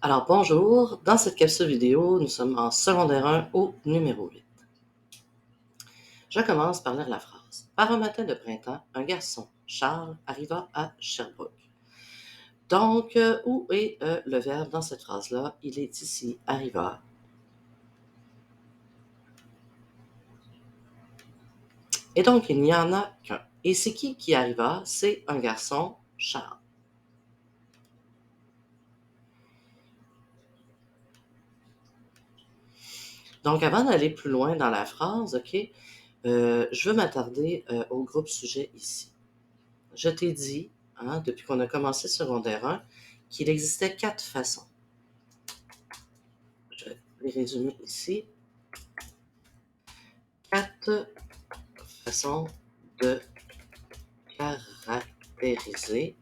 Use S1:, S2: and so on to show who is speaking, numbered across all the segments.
S1: Alors bonjour, dans cette capsule vidéo, nous sommes en secondaire 1 au numéro 8. Je commence par lire la phrase. Par un matin de printemps, un garçon, Charles, arriva à Sherbrooke. Donc, où est le verbe dans cette phrase-là? Il est ici, arriva. Et donc, il n'y en a qu'un. Et c'est qui arriva? C'est un garçon, Charles. Donc, avant d'aller plus loin dans la phrase, OK, je veux m'attarder au groupe sujet ici. Je t'ai dit, hein, depuis qu'on a commencé secondaire 1, qu'il existait 4 façons. Je vais les résumer ici. 4 façons de caractériser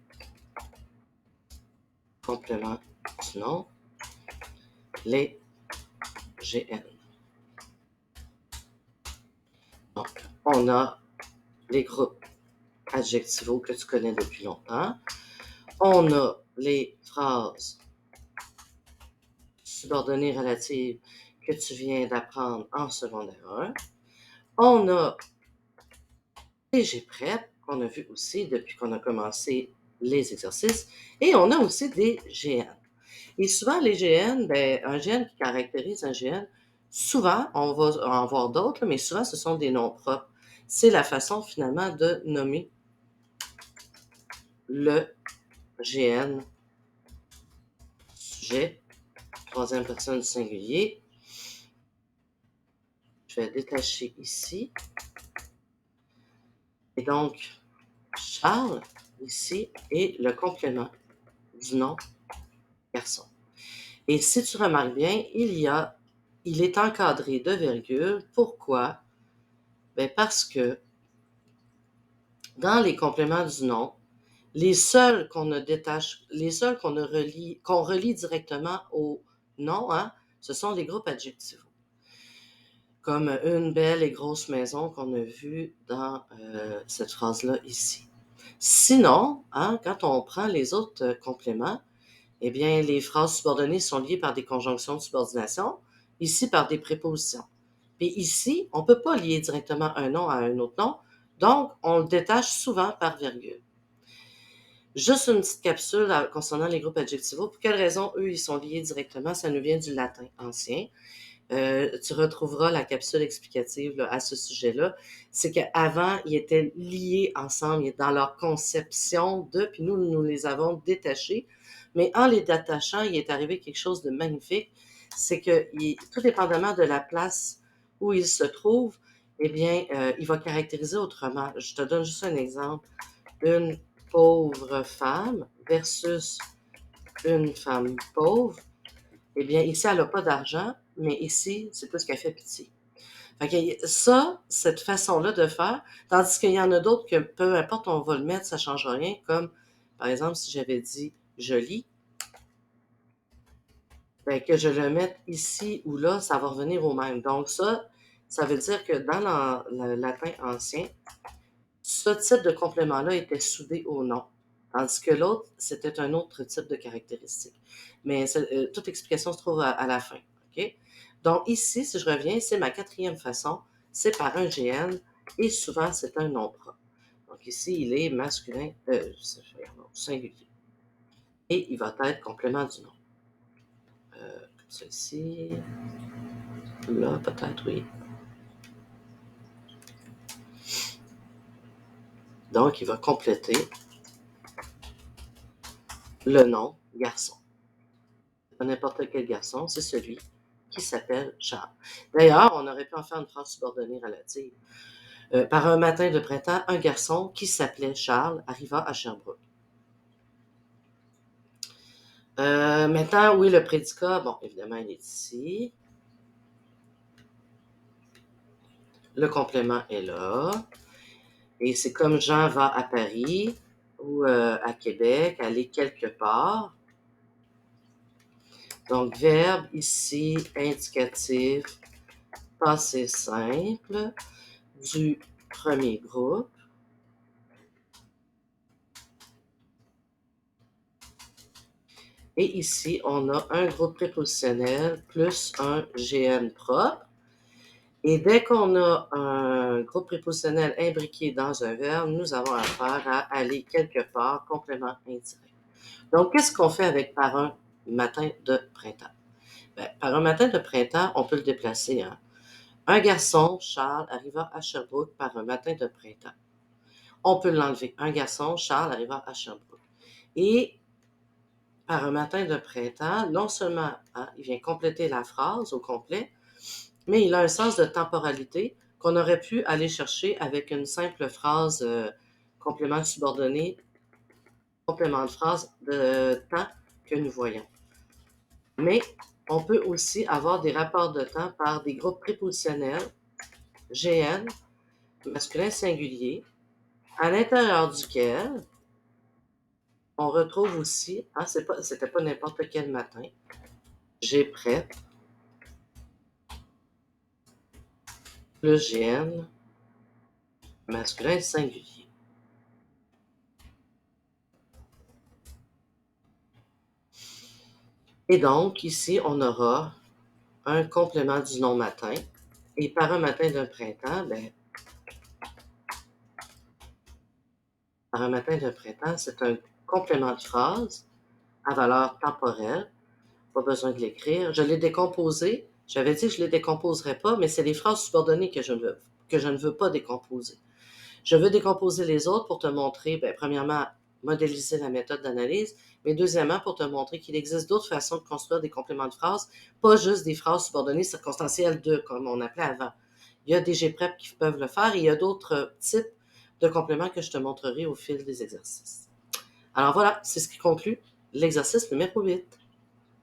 S1: complément du nom, les GN. Donc, on a les groupes adjectivaux que tu connais depuis longtemps. On a les phrases subordonnées relatives que tu viens d'apprendre en secondaire 1. On a les G-Prep qu'on a vu aussi depuis qu'on a commencé les exercices. Et on a aussi des GN. Et souvent, les GN, ben, un GN qui caractérise un GN, souvent, on va en voir d'autres, mais souvent, ce sont des noms propres. C'est la façon finalement de nommer le GN sujet, troisième personne singulier. Je vais détacher ici. Et donc, Charles, ici, est le complément du nom garçon. Et si tu remarques bien, il est encadré de virgules. Pourquoi? Ben parce que dans les compléments du nom, les seuls qu'on ne détache, les seuls qu'on relie directement au nom, hein, ce sont les groupes adjectifs. Comme une belle et grosse maison qu'on a vu dans cette phrase-là ici. Sinon, hein, quand on prend les autres compléments, eh bien, les phrases subordonnées sont liées par des conjonctions de subordination, ici par des prépositions. Puis ici, on ne peut pas lier directement un nom à un autre nom, donc on le détache souvent par virgule. Juste une petite capsule concernant les groupes adjectivaux. Pour quelle raison, eux, ils sont liés directement? Ça nous vient du latin ancien. Tu retrouveras la capsule explicative là, à ce sujet-là. C'est qu'avant, ils étaient liés ensemble dans leur conception de, puis nous les avons détachés. Mais en les détachant, il est arrivé quelque chose de magnifique. C'est que, tout dépendamment de la place où il se trouve, eh bien, il va caractériser autrement. Je te donne juste un exemple. Une pauvre femme versus une femme pauvre. Eh bien, ici, elle n'a pas d'argent, mais ici, c'est plus qu'elle fait pitié. Fait que ça, cette façon-là de faire, tandis qu'il y en a d'autres que peu importe, on va le mettre, ça ne change rien, comme par exemple, si j'avais dit joli, ben, que je le mette ici ou là, ça va revenir au même. Donc ça veut dire que dans le latin ancien, ce type de complément-là était soudé au nom. Tandis que l'autre, c'était un autre type de caractéristique. Mais toute explication se trouve à la fin. OK? Donc ici, si je reviens, c'est ma quatrième façon. C'est par un GN et souvent, c'est un nom propre. Donc ici, il est masculin, singulier. Et il va être complément du nom. Comme ça ici. Là, peut-être, oui. Donc, il va compléter le nom garçon. Pas n'importe quel garçon, c'est celui qui s'appelle Charles. D'ailleurs, on aurait pu en faire une phrase subordonnée relative. Par un matin de printemps, un garçon qui s'appelait Charles arriva à Sherbrooke. Maintenant, oui, le prédicat, bon, évidemment, il est ici. Le complément est là. Et c'est comme Jean va à Paris ou à Québec, aller quelque part. Donc, verbe ici, indicatif, passé simple, du premier groupe. Et ici, on a un groupe prépositionnel plus un GN propre. Et dès qu'on a un groupe prépositionnel imbriqué dans un verbe, nous avons affaire à aller quelque part, complément indirect. Donc, qu'est-ce qu'on fait avec par un matin de printemps? Ben, par un matin de printemps, on peut le déplacer. Hein? Un garçon, Charles, arriva à Sherbrooke par un matin de printemps. On peut l'enlever. Un garçon, Charles, arriva à Sherbrooke. Et par un matin de printemps, non seulement hein, il vient compléter la phrase au complet, mais il a un sens de temporalité qu'on aurait pu aller chercher avec une simple phrase complément subordonné, complément de phrase de temps que nous voyons. Mais on peut aussi avoir des rapports de temps par des groupes prépositionnels, GN, masculin singulier, à l'intérieur duquel on retrouve aussi, hein, c'était pas n'importe quel matin, j'ai prêt, plus GN, masculin singulier. Et donc, ici, on aura un complément du nom matin. Et par un matin d'un printemps, ben, par un matin d'un printemps, c'est un complément de phrase à valeur temporelle. Pas besoin de l'écrire. Je l'ai décomposé. J'avais dit que je ne les décomposerais pas, mais c'est les phrases subordonnées que je ne veux pas décomposer. Je veux décomposer les autres pour te montrer, ben, premièrement, modéliser la méthode d'analyse, mais deuxièmement, pour te montrer qu'il existe d'autres façons de construire des compléments de phrases, pas juste des phrases subordonnées circonstancielles de, comme on appelait avant. Il y a des GPrep qui peuvent le faire et il y a d'autres types de compléments que je te montrerai au fil des exercices. Alors voilà, c'est ce qui conclut l'exercice numéro 8.